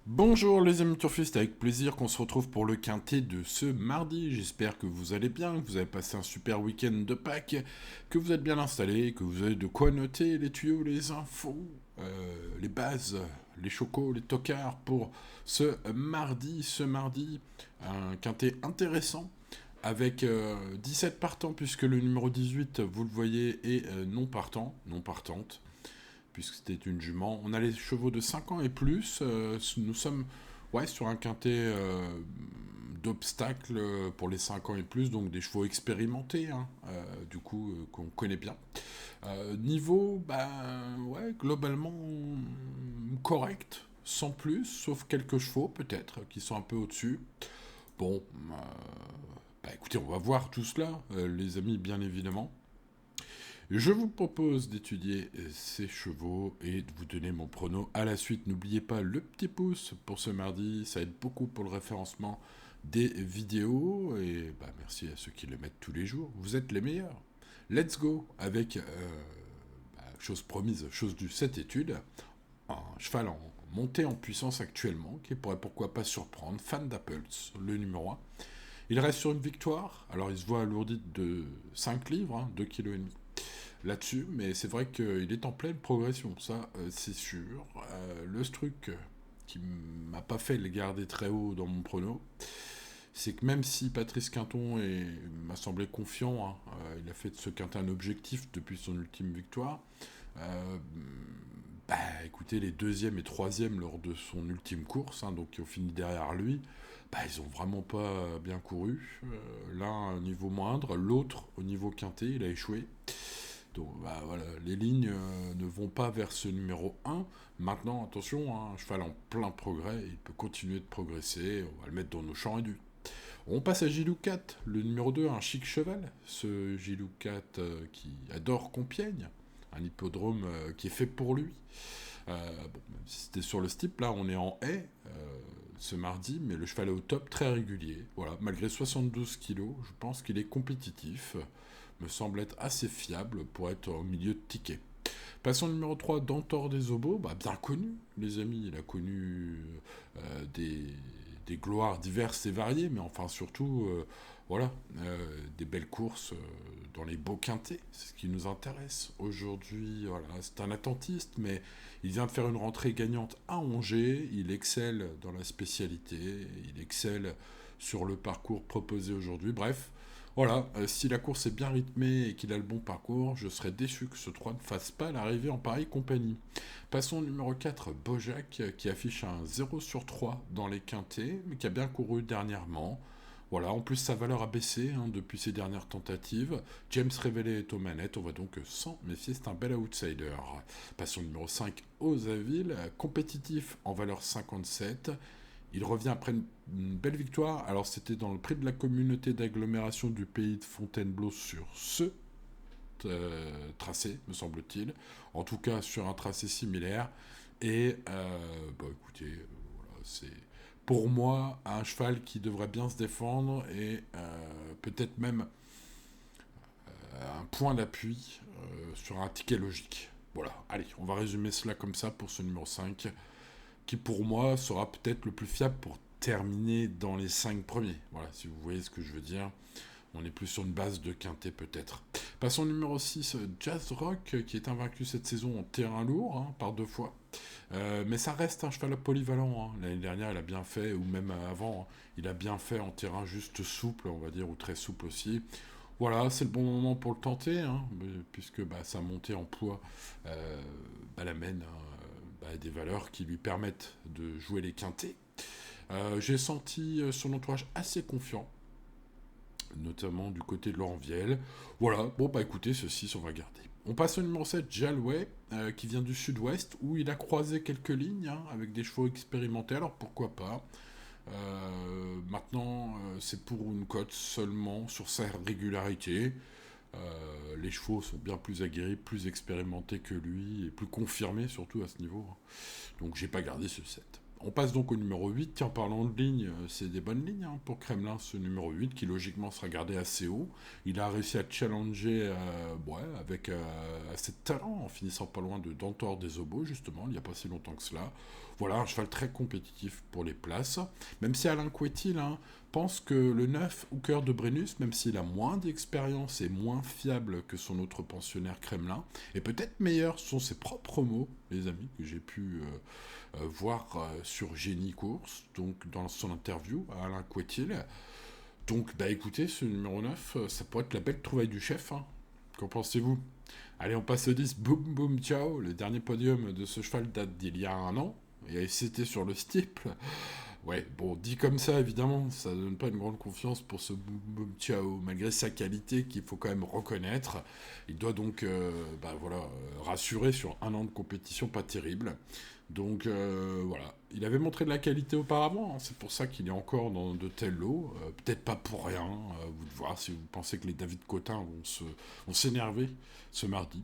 Bonjour les amis turfistes, avec plaisir qu'on se retrouve pour le quintet de ce mardi. J'espère que vous allez bien, que vous avez passé un super week-end de Pâques, que vous êtes bien installés, que vous avez de quoi noter les tuyaux, les infos, les bases, les chocos, les tocards pour ce mardi, un quintet intéressant avec 17 partants puisque le numéro 18, vous le voyez, est non partant, non partante puisque c'était une jument. On a les chevaux de 5 ans et plus. Nous sommes sur un quintet d'obstacles pour les 5 ans et plus, donc des chevaux expérimentés, hein, qu'on connaît bien. Niveau, globalement correct, sans plus, sauf quelques chevaux peut-être, qui sont un peu au-dessus. Bon, écoutez, on va voir tout cela, les amis, bien évidemment. Je vous propose d'étudier ces chevaux et de vous donner mon prono à la suite. N'oubliez pas le petit pouce pour ce mardi, ça aide beaucoup pour le référencement des vidéos. Et merci à ceux qui le mettent tous les jours, vous êtes les meilleurs. Let's go avec, chose promise, chose due, cette étude. Un cheval en montée en puissance actuellement, qui pourrait pourquoi pas surprendre, Fan d'Apples, le numéro 1. Il reste sur une victoire, alors il se voit alourdi de 5 livres, 2,5 kg là-dessus, mais c'est vrai qu'il est en pleine progression, ça c'est sûr. Le truc qui m'a pas fait le garder très haut dans mon prono, c'est que même si Patrice Quinton m'a semblé confiant, il a fait de ce quintet un objectif depuis son ultime victoire. euh, Écoutez, les deuxième et troisième lors de son ultime course, donc qui ont fini derrière lui, ils ont vraiment pas bien couru. L'un au niveau moindre, l'autre au niveau quintet, il a échoué. Donc voilà, les lignes ne vont pas vers ce numéro 1. Maintenant, attention, un cheval en plein progrès, il peut continuer de progresser, on va le mettre dans nos champs réduits. On passe à Gilou 4, le numéro 2, un chic cheval. Ce Gilou 4 qui adore Compiègne, un hippodrome qui est fait pour lui. Même si c'était sur le steep, là on est en haie ce mardi, mais le cheval est au top, très régulier. Voilà, malgré 72 kilos, je pense qu'il est compétitif, me semble être assez fiable pour être au milieu de ticket. Passons au numéro 3, Dantor des Obos, bien connu, les amis, il a connu des gloires diverses et variées, mais enfin surtout, des belles courses dans les beaux quintés, c'est ce qui nous intéresse. Aujourd'hui, voilà, c'est un attentiste, mais il vient de faire une rentrée gagnante à Angers, il excelle dans la spécialité, il excelle sur le parcours proposé aujourd'hui, bref, voilà, si la course est bien rythmée et qu'il a le bon parcours, je serais déçu que ce 3 ne fasse pas l'arrivée en pareille compagnie. Passons au numéro 4, Bojac, qui affiche un 0 sur 3 dans les quintés, mais qui a bien couru dernièrement. Voilà, en plus sa valeur a baissé depuis ses dernières tentatives. James Révélé est aux manettes, on va donc s'en méfier, c'est un bel outsider. Passons au numéro 5, Osaville, compétitif en valeur 57. Il revient après une belle victoire. Alors, c'était dans le prix de la communauté d'agglomération du pays de Fontainebleau sur ce tracé, me semble-t-il. En tout cas, sur un tracé similaire. Et, écoutez, voilà, c'est pour moi un cheval qui devrait bien se défendre et peut-être même un point d'appui sur un ticket logique. Voilà, allez, on va résumer cela comme ça pour ce numéro 5 qui pour moi sera peut-être le plus fiable pour terminer dans les 5 premiers. Voilà, si vous voyez ce que je veux dire. On est plus sur une base de quintet peut-être. Passons au numéro 6, Jazz Rock, qui est invaincu cette saison en terrain lourd, par 2 fois. Mais ça reste un cheval polyvalent. L'année dernière, il a bien fait, ou même avant, il a bien fait en terrain juste souple, on va dire, ou très souple aussi. Voilà, c'est le bon moment pour le tenter, puisque sa montée en poids l'amène des valeurs qui lui permettent de jouer les quintés. J'ai senti son entourage assez confiant, notamment du côté de Laurent Viel. Voilà, écoutez, ceci, on va garder. On passe au numéro 7, Jalway, qui vient du sud-ouest, où il a croisé quelques lignes avec des chevaux expérimentés, alors pourquoi pas. Maintenant, c'est pour une cote seulement sur sa régularité. Les chevaux sont bien plus aguerris, plus expérimentés que lui, et plus confirmés surtout à ce niveau. Donc j'ai pas gardé ce set. On passe donc au numéro 8, qui en parlant de lignes, c'est des bonnes lignes pour Kremlin, ce numéro 8, qui logiquement sera gardé assez haut. Il a réussi à challenger avec assez de talent, en finissant pas loin de Dantor des Obos, justement, il n'y a pas si longtemps que cela. Voilà, un cheval très compétitif pour les places. Même si Alain Couetil pense que le 9 Hooker de Brennus, même s'il a moins d'expérience et moins fiable que son autre pensionnaire Kremlin, est peut-être meilleur, ce sont ses propres mots, les amis, que j'ai pu voir sur Génie Course, donc dans son interview à Alain Couetil. Donc, bah écoutez, ce numéro 9, ça pourrait être la belle trouvaille du chef. Qu'en pensez-vous? Allez, on passe au 10, boum boum ciao. Le dernier podium de ce cheval date d'il y a un an. Et c'était sur le steeple. Ouais, bon, dit comme ça, évidemment, ça donne pas une grande confiance pour ce boum boum ciao, malgré sa qualité qu'il faut quand même reconnaître. Il doit donc, rassurer sur un an de compétition pas terrible. Donc voilà, il avait montré de la qualité auparavant, c'est pour ça qu'il est encore dans de tels lots. Peut-être pas pour rien, vous de voir si vous pensez que les David Cotin vont s'énerver ce mardi.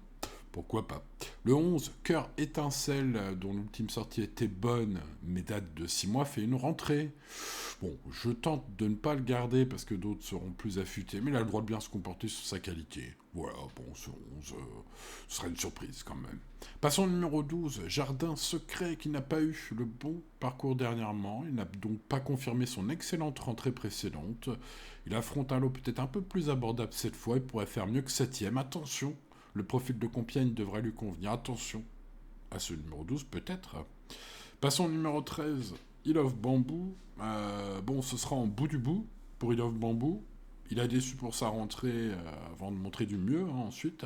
Pourquoi pas. Le 11, Cœur Étincelle, dont l'ultime sortie était bonne, mais date de 6 mois, fait une rentrée. Bon, je tente de ne pas le garder parce que d'autres seront plus affûtés, mais il a le droit de bien se comporter sur sa qualité. Voilà, bon, ce 11, ce serait une surprise quand même. Passons au numéro 12, Jardin Secret, qui n'a pas eu le bon parcours dernièrement. Il n'a donc pas confirmé son excellente rentrée précédente. Il affronte un lot peut-être un peu plus abordable cette fois. Il pourrait faire mieux que 7ème. Attention, le profil de Compiègne devrait lui convenir. Attention à ce numéro 12 peut-être. Passons au numéro 13, Hill of Bamboo. Bon, ce sera en bout du bout pour Hill of Bamboo. Il a déçu pour sa rentrée avant de montrer du mieux ensuite.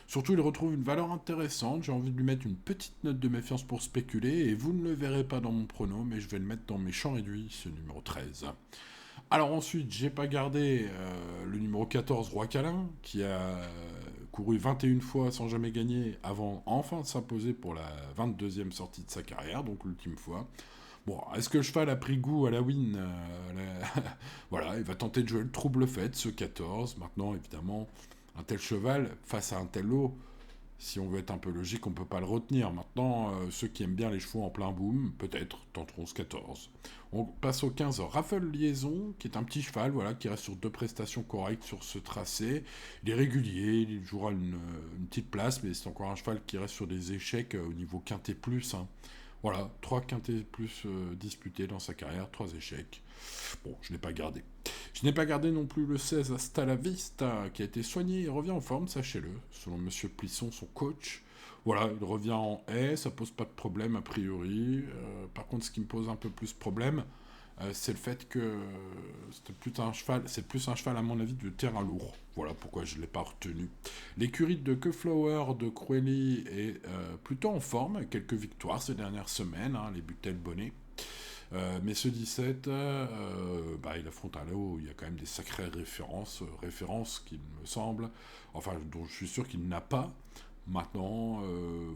Surtout, il retrouve une valeur intéressante. J'ai envie de lui mettre une petite note de méfiance pour spéculer. Et vous ne le verrez pas dans mon prono, mais je vais le mettre dans mes champs réduits, ce numéro 13. Alors ensuite, j'ai pas gardé le numéro 14, Roi Câlin, qui a couru 21 fois sans jamais gagner avant enfin de s'imposer pour la 22e sortie de sa carrière, donc l'ultime fois. Bon, est-ce que le cheval a pris goût à la win Voilà, il va tenter de jouer le trouble fait, ce 14. Maintenant, évidemment, un tel cheval, face à un tel lot, si on veut être un peu logique, on ne peut pas le retenir. Maintenant, ceux qui aiment bien les chevaux en plein boom, peut-être tenteront ce 14. On passe au 15, Raffle Liaison, qui est un petit cheval, voilà, qui reste sur 2 prestations correctes sur ce tracé. Il est régulier, il jouera une petite place, mais c'est encore un cheval qui reste sur des échecs au niveau quintet plus. Voilà, 3 quintés plus disputés dans sa carrière, 3 échecs. Bon, je n'ai pas gardé. Je n'ai pas gardé non plus le 16 Hasta la Vista, qui a été soigné et revient en forme, sachez-le, selon Monsieur Plisson, son coach. Voilà, il revient en haie, ça pose pas de problème a priori. Par contre, ce qui me pose un peu plus problème, c'est le fait que c'est plus un cheval à mon avis de terrain lourd. Voilà pourquoi je ne l'ai pas retenu. L'écurie de Keflower de Cruelly est plutôt en forme, avec quelques victoires ces dernières semaines, les Butel Bonnet. Mais ce 17, il affronte un lot où il y a quand même des sacrées références qu'il me semble, enfin dont je suis sûr qu'il n'a pas. Maintenant,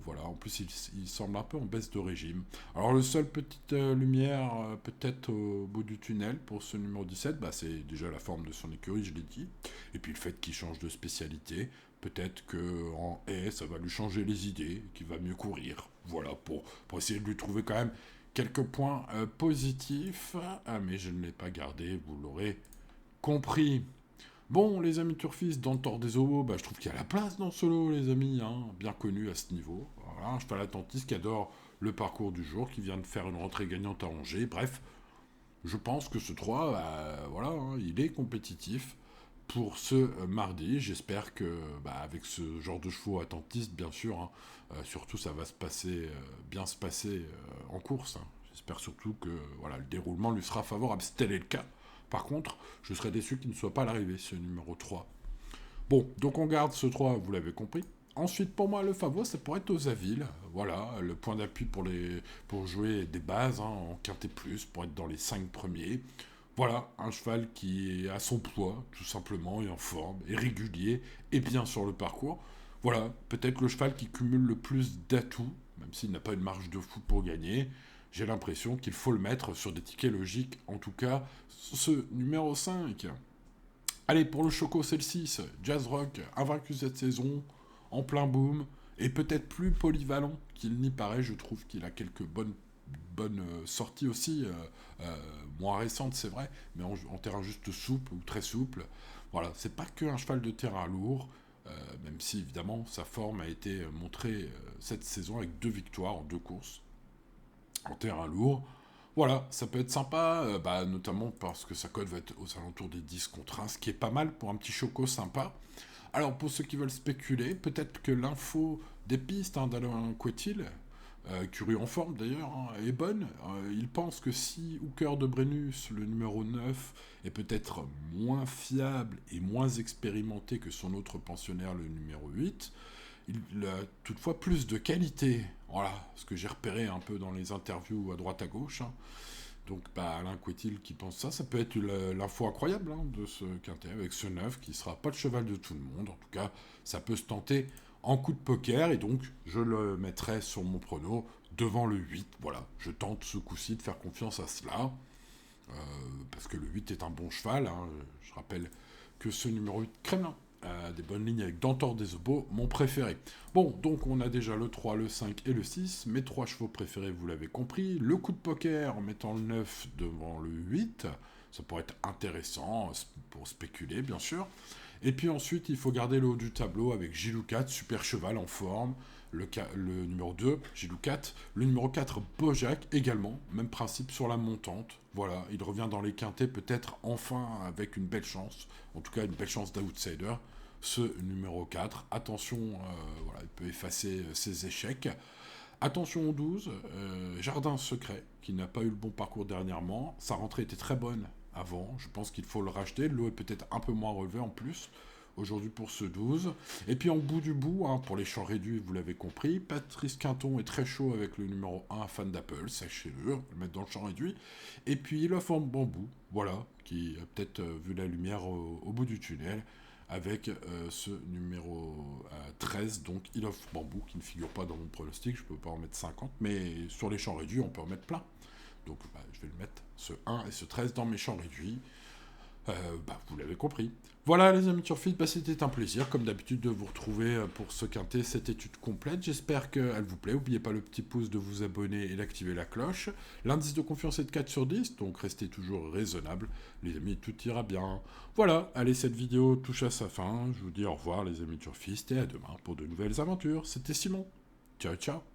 voilà, en plus il semble un peu en baisse de régime. Alors le seul petite lumière peut-être au bout du tunnel pour ce numéro 17, c'est déjà la forme de son écurie, je l'ai dit, et puis le fait qu'il change de spécialité. Peut-être qu'en haie, ça va lui changer les idées, qu'il va mieux courir. Voilà, pour essayer de lui trouver quand même quelques points positifs, mais je ne l'ai pas gardé, vous l'aurez compris. Bon, les amis turfistes, dans le tort des Obos, je trouve qu'il y a la place dans ce lot, les amis, bien connu à ce niveau. Voilà, un cheval attentiste qui adore le parcours du jour, qui vient de faire une rentrée gagnante à Angers. Bref, je pense que ce 3, il est compétitif pour ce mardi. J'espère que, avec ce genre de chevaux attentistes, bien sûr, surtout ça va bien se passer en course. J'espère surtout que le déroulement lui sera favorable. Si tel est le cas, par contre, je serais déçu qu'il ne soit pas à l'arrivée, ce numéro 3. Bon, donc on garde ce 3, vous l'avez compris. Ensuite, pour moi, le favori, ça pourrait être Osaville. Voilà, le point d'appui pour jouer des bases en quintet plus, pour être dans les 5 premiers. Voilà, un cheval qui est à son poids, tout simplement, et en forme, et régulier, et bien sur le parcours. Voilà, peut-être le cheval qui cumule le plus d'atouts, même s'il n'a pas une marge de fou pour gagner. J'ai l'impression qu'il faut le mettre sur des tickets logiques, en tout cas, ce numéro 5. Allez, pour le choco, c'est le 6. Jazz Rock, invaincu cette saison, en plein boom, et peut-être plus polyvalent qu'il n'y paraît. Je trouve qu'il a quelques bonnes sorties aussi, moins récentes, c'est vrai, mais en terrain juste souple ou très souple. Voilà, c'est pas que un cheval de terrain lourd, même si évidemment sa forme a été montrée cette saison avec 2 victoires en 2 courses. en terrain lourd. Voilà, ça peut être sympa, notamment parce que sa cote va être aux alentours des 10 contre 1, ce qui est pas mal pour un petit choco sympa. Alors pour ceux qui veulent spéculer, peut-être que l'info des pistes d'Alain Quetil, curieux en forme d'ailleurs, hein, est bonne. Il pense que si Hooker de Brennus, le numéro 9, est peut-être moins fiable et moins expérimenté que son autre pensionnaire, le numéro 8, il a toutefois plus de qualité. Voilà, ce que j'ai repéré un peu dans les interviews à droite à gauche, hein. Donc Alain Quetil qui pense ça, ça peut être l'info incroyable, hein, de ce quintet avec ce 9 qui sera pas le cheval de tout le monde. En tout cas, ça peut se tenter en coup de poker et donc je le mettrai sur mon prono devant le 8. Voilà, je tente ce coup-ci de faire confiance à cela, euh, parce que le 8 est un bon cheval, hein. Je rappelle que ce numéro 8 Kremlin a des bonnes lignes avec Dantor des Obos, mon préféré. Bon, donc on a déjà le 3, le 5 et le 6. Mes 3 chevaux préférés, vous l'avez compris. Le coup de poker en mettant le 9 devant le 8. Ça pourrait être intéressant pour spéculer, bien sûr. Et puis ensuite, il faut garder le haut du tableau avec Gilou 4, super cheval en forme. Le numéro 2, Gilou 4. Le numéro 4, Bojac, également. Même principe sur la montante. Voilà, il revient dans les quintets, peut-être enfin avec une belle chance. En tout cas, une belle chance d'outsider. Ce numéro 4. Attention, voilà, il peut effacer ses échecs. Attention au 12, Jardin Secret, qui n'a pas eu le bon parcours dernièrement. Sa rentrée était très bonne avant. Je pense qu'il faut le racheter. L'eau est peut-être un peu moins relevée en plus aujourd'hui pour ce 12. Et puis en bout du bout, hein, pour les champs réduits, vous l'avez compris, Patrice Quinton est très chaud avec le numéro 1, fan d'Apple, sachez-le, le mettre dans le champ réduit. Et puis la forme bambou, voilà, qui a peut-être vu la lumière au bout du tunnel, avec ce numéro 13, donc Il offre Bambou, qui ne figure pas dans mon pronostic, je peux pas en mettre 50, mais sur les champs réduits, on peut en mettre plein. Donc je vais le mettre, ce 1 et ce 13 dans mes champs réduits. Vous l'avez compris. Voilà les amis turfistes, c'était un plaisir comme d'habitude de vous retrouver pour ce quintet, cette étude complète. J'espère qu'elle vous plaît. N'oubliez pas le petit pouce de vous abonner et d'activer la cloche. L'indice de confiance est de 4 sur 10, donc restez toujours raisonnable. Les amis, tout ira bien. Voilà, allez, cette vidéo touche à sa fin. Je vous dis au revoir les amis turfistes et à demain pour de nouvelles aventures. C'était Simon. Ciao, ciao.